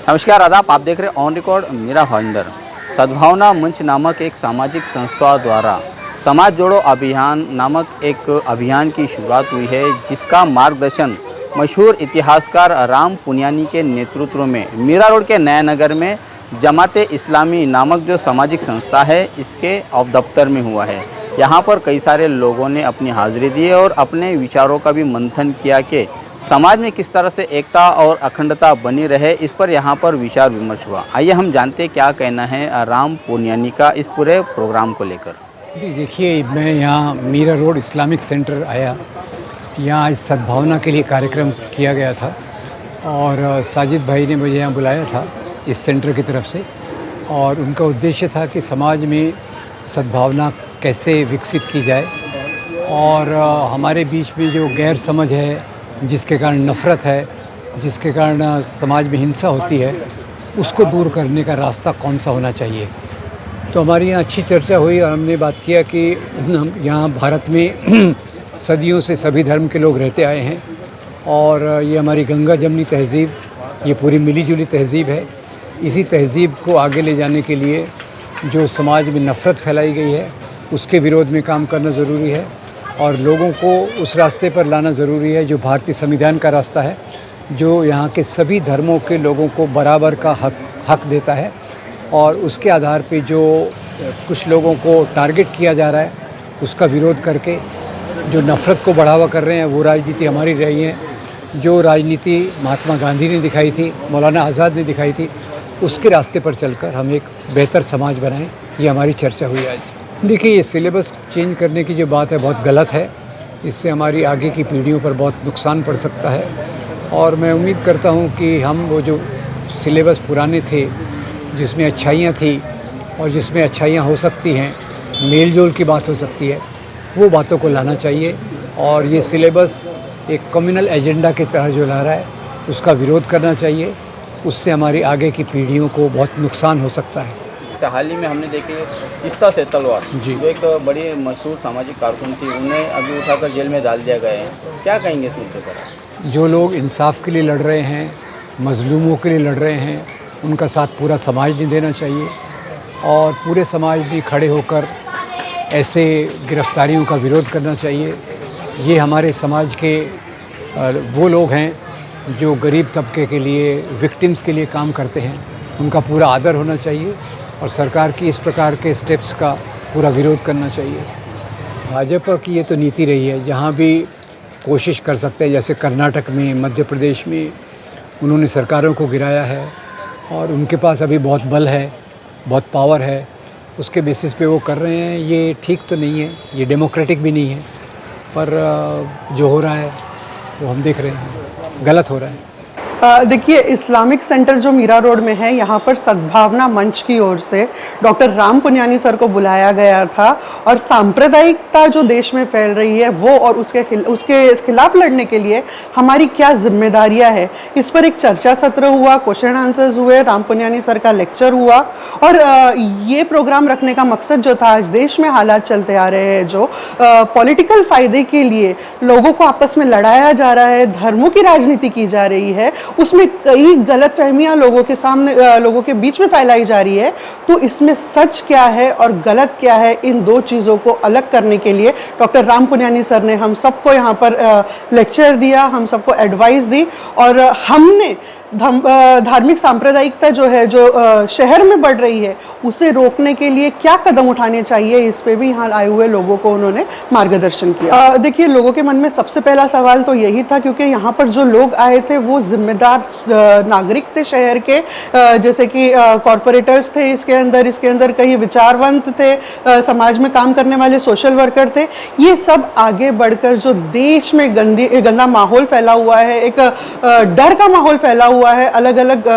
नमस्कार आदाब, आप देख रहे हैं ऑन रिकॉर्ड मेरा भाविंदर। सद्भावना मंच नामक एक सामाजिक संस्था द्वारा समाज जोड़ो अभियान नामक एक अभियान की शुरुआत हुई है, जिसका मार्गदर्शन मशहूर इतिहासकार राम पुनियानी के नेतृत्व में मीरा रोड के नया नगर में जमाते इस्लामी नामक जो सामाजिक संस्था है, इसके ऑफ दफ्तर में हुआ है। यहाँ पर कई सारे लोगों ने अपनी हाजिरी दी और अपने विचारों का भी मंथन किया कि समाज में किस तरह से एकता और अखंडता बनी रहे, इस पर यहाँ पर विचार विमर्श हुआ। आइए हम जानते हैं क्या कहना है राम पुनियानी का इस पूरे प्रोग्राम को लेकर। देखिए, मैं यहाँ मीरा रोड इस्लामिक सेंटर आया। यहाँ आज सद्भावना के लिए कार्यक्रम किया गया था और साजिद भाई ने मुझे यहाँ बुलाया था इस सेंटर की तरफ से, और उनका उद्देश्य था कि समाज में सद्भावना कैसे विकसित की जाए और हमारे बीच में जो गैर समझ है, जिसके कारण नफ़रत है, जिसके कारण समाज में हिंसा होती है, उसको दूर करने का रास्ता कौन सा होना चाहिए। तो हमारी यहाँ अच्छी चर्चा हुई और हमने बात किया कि हम यहाँ भारत में सदियों से सभी धर्म के लोग रहते आए हैं और ये हमारी गंगा जमनी तहज़ीब, ये पूरी मिली जुली तहज़ीब है। इसी तहज़ीब को आगे ले जाने के लिए जो समाज में नफ़रत फैलाई गई है, उसके विरोध में काम करना ज़रूरी है और लोगों को उस रास्ते पर लाना ज़रूरी है जो भारतीय संविधान का रास्ता है, जो यहाँ के सभी धर्मों के लोगों को बराबर का हक देता है। और उसके आधार पे जो कुछ लोगों को टारगेट किया जा रहा है, उसका विरोध करके जो नफ़रत को बढ़ावा कर रहे हैं, वो राजनीति हमारी रही है। जो राजनीति महात्मा गांधी ने दिखाई थी, मौलाना आज़ाद ने दिखाई थी, उसके रास्ते पर चलकर हम एक बेहतर समाज बनाएं, ये हमारी चर्चा हुई आज। देखिए, ये सिलेबस चेंज करने की जो बात है बहुत गलत है। इससे हमारी आगे की पीढ़ियों पर बहुत नुकसान पड़ सकता है और मैं उम्मीद करता हूँ कि हम वो जो सिलेबस पुराने थे, जिसमें अच्छाइयाँ थी और जिसमें अच्छाइयाँ हो सकती हैं, मेल जोल की बात हो सकती है, वो बातों को लाना चाहिए। और ये सिलेबस एक कम्युनल एजेंडा की तरह जो ला रहा है, उसका विरोध करना चाहिए। उससे हमारी आगे की पीढ़ियों को बहुत नुकसान हो सकता है। हाल ही में हमने देखे इस्ता से तलवार जी, जो एक बड़ी मशहूर सामाजिक कारकुन थी, उन्हें अभी उठाकर जेल में डाल दिया गया है। क्या कहेंगे इस मुद्दे पर? जो लोग इंसाफ के लिए लड़ रहे हैं, मजलूमों के लिए लड़ रहे हैं, उनका साथ पूरा समाज ने देना चाहिए और पूरे समाज ने खड़े होकर ऐसे गिरफ्तारियों का विरोध करना चाहिए। ये हमारे समाज के वो लोग हैं जो गरीब तबके के लिए, विक्टिम्स के लिए काम करते हैं, उनका पूरा आदर होना चाहिए और सरकार की इस प्रकार के स्टेप्स का पूरा विरोध करना चाहिए। भाजपा की ये तो नीति रही है, जहाँ भी कोशिश कर सकते हैं, जैसे कर्नाटक में, मध्य प्रदेश में उन्होंने सरकारों को गिराया है और उनके पास अभी बहुत बल है, बहुत पावर है, उसके बेसिस पे वो कर रहे हैं। ये ठीक तो नहीं है, ये डेमोक्रेटिक भी नहीं है, पर जो हो रहा है वो हम देख रहे हैं, गलत हो रहा है। देखिए, इस्लामिक सेंटर जो मीरा रोड में है, यहाँ पर सद्भावना मंच की ओर से डॉक्टर राम पुनियानी सर को बुलाया गया था और सांप्रदायिकता जो देश में फैल रही है वो और उसके खिलाफ लड़ने के लिए हमारी क्या जिम्मेदारियां है, इस पर एक चर्चा सत्र हुआ, क्वेश्चन आंसर्स हुए, राम पुनियानी सर का लेक्चर हुआ। और ये प्रोग्राम रखने का मकसद जो था, आज देश में हालात चलते आ रहे हैं जो पॉलिटिकल फ़ायदे के लिए लोगों को आपस में लड़ाया जा रहा है, धर्मों की राजनीति की जा रही है, उसमें कई गलतफहमियां लोगों के सामने, लोगों के बीच में फैलाई जा रही है। तो इसमें सच क्या है और गलत क्या है, इन दो चीज़ों को अलग करने के लिए डॉक्टर राम पुनियानी सर ने हम सबको यहाँ पर लेक्चर दिया, हम सबको एडवाइस दी और हमने धार्मिक सांप्रदायिकता जो है, जो शहर में बढ़ रही है, उसे रोकने के लिए क्या कदम उठाने चाहिए, इस पे भी यहाँ आए हुए लोगों को उन्होंने मार्गदर्शन किया। देखिए, लोगों के मन में सबसे पहला सवाल तो यही था, क्योंकि यहाँ पर जो लोग आए थे वो जिम्मेदार नागरिक थे शहर के, जैसे कि कॉरपोरेटर्स थे इसके अंदर कई विचारवंत थे, समाज में काम करने वाले सोशल वर्कर थे। ये सब आगे बढ़कर जो देश में गंदा माहौल फैला हुआ है, एक डर का माहौल फैला हुआ है, अलग अलग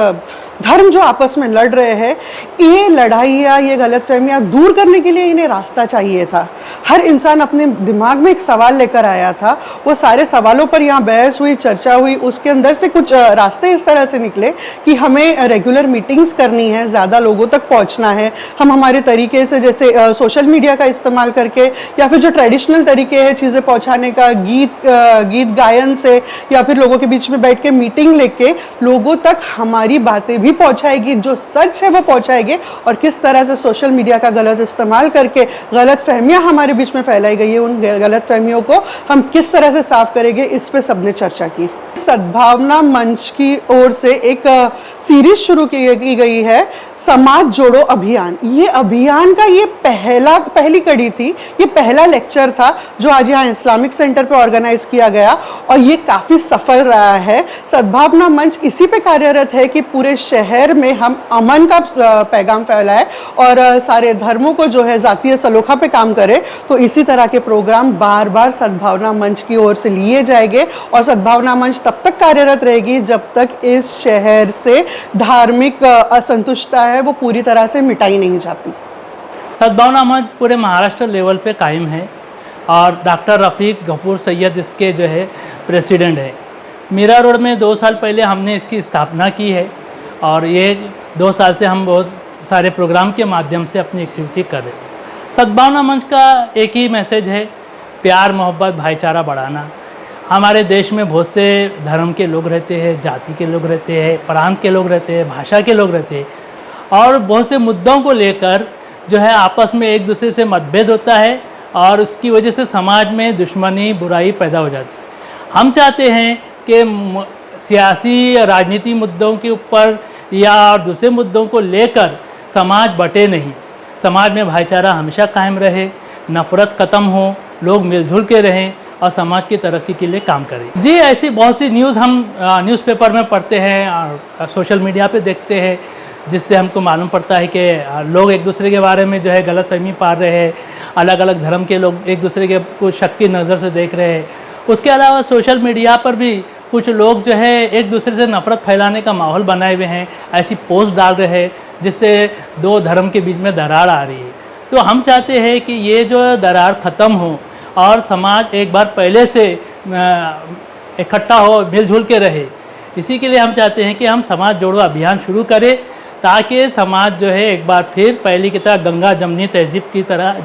धर्म जो आपस में लड़ रहे हैं, ये लड़ाइयाँ, ये गलतफहमियाँ दूर करने के लिए इन्हें रास्ता चाहिए था। हर इंसान अपने दिमाग में एक सवाल लेकर आया था, वो सारे सवालों पर यहाँ बहस हुई, चर्चा हुई, उसके अंदर से कुछ रास्ते इस तरह से निकले कि हमें रेगुलर मीटिंग्स करनी है, ज़्यादा लोगों तक पहुँचना है। हम हमारे तरीके से, जैसे सोशल मीडिया का इस्तेमाल करके या फिर जो ट्रेडिशनल तरीके हैं चीज़ें पहुँचाने का, गीत गायन से, या फिर लोगों के बीच में बैठ के मीटिंग लेके लोगों तक हमारी बातें भी पहुंचाएगी, जो सच है वो पहुंचाएगी, और किस तरह से सोशल मीडिया का गलत इस्तेमाल करके गलत फहमियाँ हमारे बीच में फैलाई गई है, उन गलत फहमियों को हम किस तरह से साफ करेंगे, इस पे सबने चर्चा की। सद्भावना मंच की ओर से एक सीरीज शुरू की गई है, समाज जोड़ो अभियान। ये अभियान का ये पहली कड़ी थी, ये पहला लेक्चर था जो आज यहाँ इस्लामिक सेंटर पे ऑर्गेनाइज किया गया, और ये काफ़ी सफल रहा है। सद्भावना मंच इसी पे कार्यरत है कि पूरे शहर में हम अमन का पैगाम फैलाएं और सारे धर्मों को जो है जातीय सलोखा पे काम करें। तो इसी तरह के प्रोग्राम बार बार सद्भावना मंच की ओर से लिए जाएंगे, और सद्भावना मंच तब तक कार्यरत रहेगी जब तक इस शहर से धार्मिक असंतुष्टता है वो पूरी तरह से मिटाई नहीं जाती। सद्भावना मंच पूरे महाराष्ट्र लेवल पे कायम है, और डॉक्टर रफ़ीक गफूर सैयद इसके जो है प्रेसिडेंट है। मीरा रोड में 2 साल पहले हमने इसकी स्थापना की है, और ये 2 साल से हम बहुत सारे प्रोग्राम के माध्यम से अपनी एक्टिविटी कर रहे हैं। सद्भावना मंच का एक ही मैसेज है, प्यार मोहब्बत भाईचारा बढ़ाना। हमारे देश में बहुत से धर्म के लोग रहते हैं, जाति के लोग रहते हैं, प्रांत के लोग रहते हैं, भाषा के लोग रहते हैं, और बहुत से मुद्दों को लेकर जो है आपस में एक दूसरे से मतभेद होता है, और उसकी वजह से समाज में दुश्मनी बुराई पैदा हो जाती है। हम चाहते हैं कि सियासी राजनीति मुद्दों के ऊपर या दूसरे मुद्दों को लेकर समाज बटे नहीं, समाज में भाईचारा हमेशा कायम रहे, नफरत ख़त्म हो, लोग मिलजुल के रहें और समाज की तरक्की के लिए काम करें। जी, ऐसी बहुत सी न्यूज़ हम न्यूज़पेपर में पढ़ते हैं और सोशल मीडिया पे देखते हैं, जिससे हमको मालूम पड़ता है कि लोग एक दूसरे के बारे में जो है गलतफहमी पाल रहे हैं, अलग अलग धर्म के लोग एक दूसरे के को शक की नज़र से देख रहे हैं। उसके अलावा सोशल मीडिया पर भी कुछ लोग जो है एक दूसरे से नफरत फैलाने का माहौल बनाए हुए हैं, ऐसी पोस्ट डाल रहे हैं जिससे 2 धर्म के बीच में दरार आ रही है। तो हम चाहते हैं कि ये जो दरार ख़त्म हो और समाज एक बार पहले से इकट्ठा हो, मिलजुल के रहे। इसी के लिए हम चाहते हैं कि हम समाज जोड़ो अभियान शुरू करें, ताकि समाज जो है एक बार फिर पहले की तरह गंगा जमनी तहजीब की तरह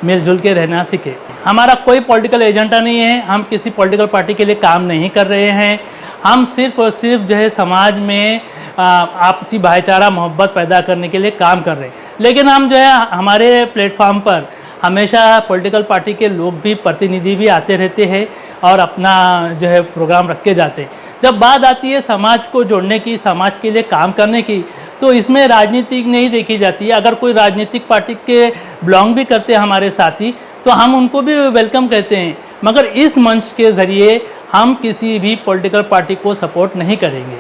मिलजुल के रहना सीखे। हमारा कोई पॉलिटिकल एजेंडा नहीं है, हम किसी पॉलिटिकल पार्टी के लिए काम नहीं कर रहे हैं। हम सिर्फ और सिर्फ जो है समाज में आपसी भाईचारा मोहब्बत पैदा करने के लिए काम कर रहे हैं। लेकिन हम जो है हमारे प्लेटफॉर्म पर हमेशा पॉलिटिकल पार्टी के लोग भी, प्रतिनिधि भी आते रहते हैं और अपना जो है प्रोग्राम रख के जाते हैं। जब बात आती है समाज को जोड़ने की, समाज के लिए काम करने की, तो इसमें राजनीति नहीं देखी जाती है। अगर कोई राजनीतिक पार्टी के बिलोंग भी करते हैं हमारे साथी, तो हम उनको भी वेलकम कहते हैं, मगर इस मंच के ज़रिए हम किसी भी पॉलिटिकल पार्टी को सपोर्ट नहीं करेंगे।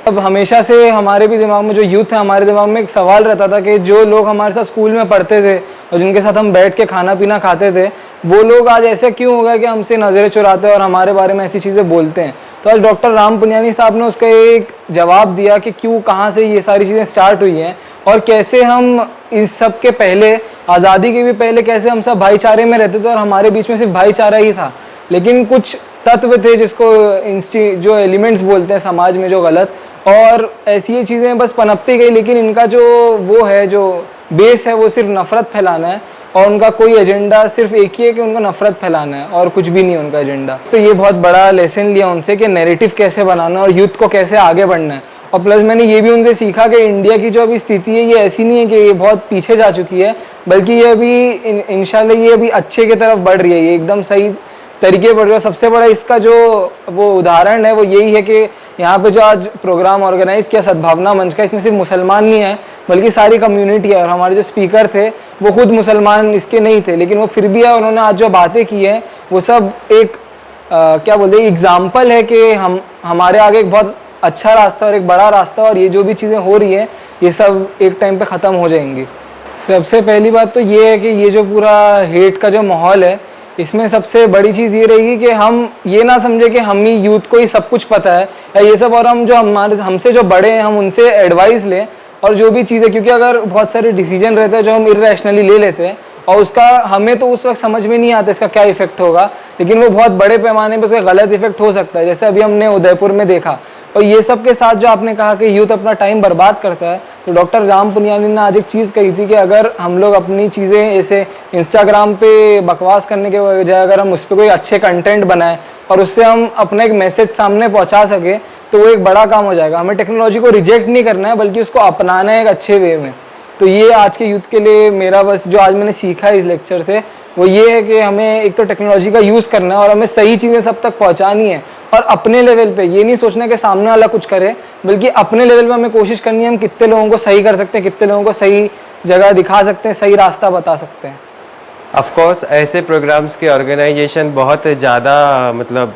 अब हमेशा से हमारे भी दिमाग में, जो यूथ है हमारे दिमाग में, एक सवाल रहता था कि जो लोग हमारे साथ स्कूल में पढ़ते थे और जिनके साथ हम बैठ के खाना पीना खाते थे, वो लोग आज ऐसे क्यों हो गए कि हमसे नज़रें चुराते हैं और हमारे बारे में ऐसी चीज़ें बोलते हैं। तो आज डॉक्टर राम पुनियानी साहब ने उसका एक जवाब दिया कि क्यों, कहाँ से ये सारी चीज़ें स्टार्ट हुई हैं और कैसे हम इस सब के पहले, आज़ादी के भी पहले, कैसे हम सब भाईचारे में रहते थे और हमारे बीच में सिर्फ भाईचारा ही था। लेकिन कुछ तत्व थे जिसको जो एलिमेंट्स बोलते हैं समाज में, जो गलत, और ऐसी ये चीज़ें बस पनपती गई। लेकिन इनका जो वो है, जो बेस है, वो सिर्फ नफ़रत फैलाना है, और उनका कोई एजेंडा सिर्फ एक ही है कि उनको नफ़रत फैलाना है और कुछ भी नहीं है उनका एजेंडा। तो ये बहुत बड़ा लेसन लिया उनसे कि नैरेटिव कैसे बनाना और यूथ को कैसे आगे बढ़ना है। और प्लस मैंने ये भी उनसे सीखा कि इंडिया की जो अभी स्थिति है, ये ऐसी नहीं है कि ये बहुत पीछे जा चुकी है, बल्कि ये अभी इंशाल्लाह ये अभी अच्छे की तरफ बढ़ रही है, ये एकदम सही तरीके बढ़ रहा है। सबसे बड़ा इसका जो वो उदाहरण है वो यही है कि यहाँ पे जो आज प्रोग्राम ऑर्गेनाइज किया सद्भावना मंच का, इसमें सिर्फ मुसलमान नहीं है बल्कि सारी कम्युनिटी है। और हमारे जो स्पीकर थे वो खुद मुसलमान इसके नहीं थे, लेकिन वो फिर भी है, उन्होंने आज जो बातें की हैं वो सब एक क्या बोलते हैं, एग्जाम्पल है कि हमारे आगे एक बहुत अच्छा रास्ता और एक बड़ा रास्ता, और ये जो भी चीज़ें हो रही हैं ये सब एक टाइम पे ख़त्म हो जाएंगी। सबसे पहली बात तो ये है कि ये जो पूरा हेट का जो माहौल है, इसमें सबसे बड़ी चीज़ ये रहेगी कि हम ये ना समझे कि हम ही यूथ को ही सब कुछ पता है या ये सब, और हम जो हमसे जो बड़े हैं हम उनसे एडवाइस लें और जो भी चीज़ें, क्योंकि अगर बहुत सारे डिसीजन रहते हैं जो हम इर्रेशनली ले लेते हैं और उसका हमें तो उस वक्त समझ में नहीं आता इसका क्या इफेक्ट होगा, लेकिन वो बहुत बड़े पैमाने पर उसका गलत इफेक्ट हो सकता है। जैसे अभी हमने उदयपुर में देखा, और ये सब के साथ जो आपने कहा कि यूथ अपना टाइम बर्बाद करता है, तो डॉक्टर राम पुनियानी ने आज एक चीज़ कही थी कि अगर हम लोग अपनी चीज़ें ऐसे इंस्टाग्राम पे बकवास करने के बजाय अगर हम उस पर कोई अच्छे कंटेंट बनाएं और उससे हम अपना एक मैसेज सामने पहुंचा सके, तो वो एक बड़ा काम हो जाएगा। हमें टेक्नोलॉजी को रिजेक्ट नहीं करना है, बल्कि उसको अपनाना है एक अच्छे वे में। तो ये आज के यूथ के लिए मेरा बस जो आज मैंने सीखा है इस लेक्चर से, वो ये है कि हमें एक तो टेक्नोलॉजी का यूज़ करना है और हमें सही चीज़ें सब तक पहुंचानी है, और अपने लेवल पे ये नहीं सोचना कि सामने वाला कुछ करे, बल्कि अपने लेवल पे हमें कोशिश करनी है हम कितने लोगों को सही कर सकते हैं, कितने लोगों को सही जगह दिखा सकते हैं, सही रास्ता बता सकते हैं। ऑफ कोर्स ऐसे प्रोग्राम्स की ऑर्गेनाइजेशन बहुत ज़्यादा मतलब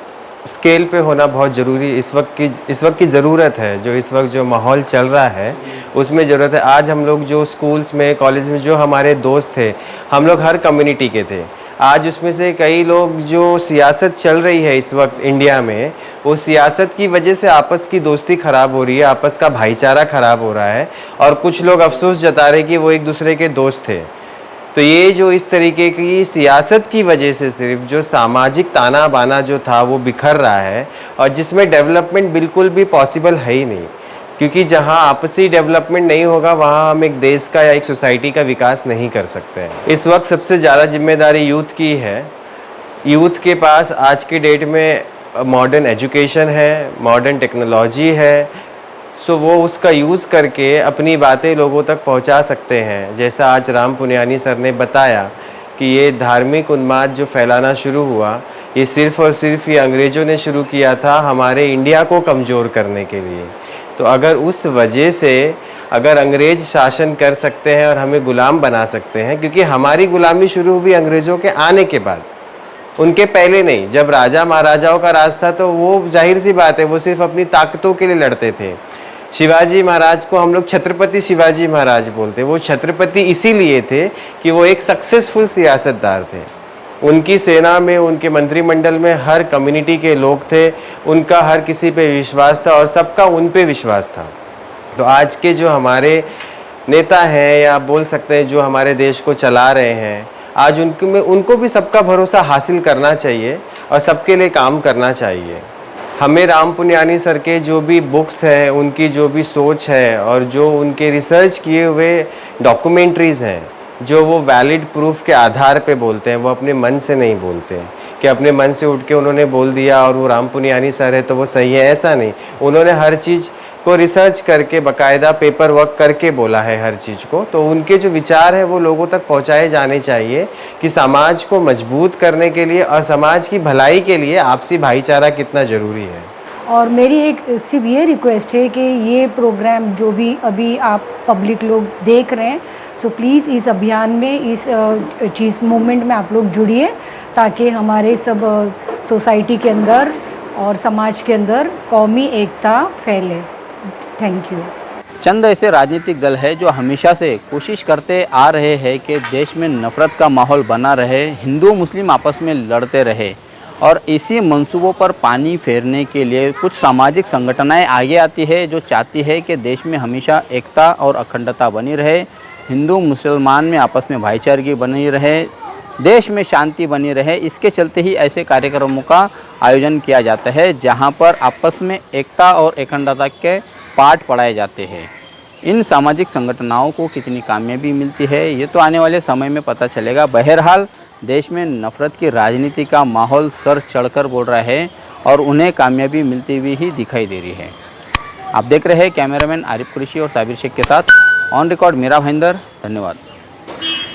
स्केल पे होना बहुत ज़रूरी इस वक्त की ज़रूरत है। जो इस वक्त जो माहौल चल रहा है उसमें ज़रूरत है। आज हम लोग जो स्कूल्स में, कॉलेज में जो हमारे दोस्त थे, हम लोग हर कम्युनिटी के थे। आज उसमें से कई लोग जो सियासत चल रही है इस वक्त इंडिया में, वो सियासत की वजह से आपस की दोस्ती ख़राब हो रही है, आपस का भाईचारा ख़राब हो रहा है, और कुछ लोग अफसोस जता रहे कि वो एक दूसरे के दोस्त थे। तो ये जो इस तरीके की सियासत की वजह से सिर्फ जो सामाजिक ताना बाना जो था वो बिखर रहा है, और जिसमें डेवलपमेंट बिल्कुल भी पॉसिबल है ही नहीं। क्योंकि जहाँ आपसी डेवलपमेंट नहीं होगा वहाँ हम एक देश का या एक सोसाइटी का विकास नहीं कर सकते हैं। इस वक्त सबसे ज़्यादा जिम्मेदारी यूथ की है। यूथ के पास आज के डेट में मॉडर्न एजुकेशन है, मॉडर्न टेक्नोलॉजी है, सो वो उसका यूज़ करके अपनी बातें लोगों तक पहुंचा सकते हैं। जैसा आज राम पुनियानी सर ने बताया कि ये धार्मिक उन्माद जो फैलाना शुरू हुआ, ये सिर्फ़ और सिर्फ ये अंग्रेज़ों ने शुरू किया था हमारे इंडिया को कमज़ोर करने के लिए। तो अगर उस वजह से अगर अंग्रेज़ शासन कर सकते हैं और हमें ग़ुलाम बना सकते हैं, क्योंकि हमारी ग़ुलामी शुरू हुई अंग्रेज़ों के आने के बाद, उनके पहले नहीं। जब राजा महाराजाओं का राज था तो वो जाहिर सी बात है वो सिर्फ अपनी ताकतों के लिए लड़ते थे। शिवाजी महाराज को हम लोग छत्रपति शिवाजी महाराज बोलते। वो छत्रपति इसीलिए थे कि वो एक सक्सेसफुल सियासतदार थे। उनकी सेना में, उनके मंत्रिमंडल में हर कम्युनिटी के लोग थे, उनका हर किसी पे विश्वास था और सबका उन पे विश्वास था। तो आज के जो हमारे नेता हैं, या आप बोल सकते हैं जो हमारे देश को चला रहे हैं, आज उनको भी सबका भरोसा हासिल करना चाहिए और सबके लिए काम करना चाहिए। हमें राम पुनियानी सर के जो भी बुक्स हैं, उनकी जो भी सोच है और जो उनके रिसर्च किए हुए डॉक्यूमेंट्रीज़ हैं, जो वो वैलिड प्रूफ के आधार पे बोलते हैं, वो अपने मन से नहीं बोलते कि अपने मन से उठ के उन्होंने बोल दिया और वो राम पुनियानी सर है तो वो सही है, ऐसा नहीं। उन्होंने हर चीज़ को रिसर्च करके बाकायदा पेपर वर्क करके बोला है हर चीज़ को। तो उनके जो विचार है वो लोगों तक पहुंचाए जाने चाहिए कि समाज को मजबूत करने के लिए और समाज की भलाई के लिए आपसी भाईचारा कितना ज़रूरी है। और मेरी एक सिर्फ ये रिक्वेस्ट है कि ये प्रोग्राम जो भी अभी आप पब्लिक लोग देख रहे हैं, सो प्लीज़ इस अभियान में, इस चीज़ मूवमेंट में आप लोग जुड़िए, ताकि हमारे सब सोसाइटी के अंदर और समाज के अंदर कौमी एकता फैले। Thank you. चंद ऐसे राजनीतिक दल है जो हमेशा से कोशिश करते आ रहे हैं कि देश में नफरत का माहौल बना रहे, हिंदू मुस्लिम आपस में लड़ते रहे, और इसी मंसूबों पर पानी फेरने के लिए कुछ सामाजिक संगठनाएं आगे आती है जो चाहती है कि देश में हमेशा एकता और अखंडता बनी रहे, हिंदू मुसलमान में आपस में भाईचारगी बनी रहे, देश में शांति बनी रहे। इसके चलते ही ऐसे कार्यक्रमों का आयोजन किया जाता है जहां पर आपस में एकता और अखंडता के पाठ पढ़ाए जाते हैं। इन सामाजिक संगठनों को कितनी कामयाबी मिलती है ये तो आने वाले समय में पता चलेगा। बहरहाल देश में नफरत की राजनीति का माहौल सर चढ़कर बोल रहा है और उन्हें कामयाबी मिलती हुई ही दिखाई दे रही है। आप देख रहे हैं कैमरामैन आरिफ कुरैशी और साबिर शेख के साथ ऑन रिकॉर्ड मेरा भाईंदर। धन्यवाद।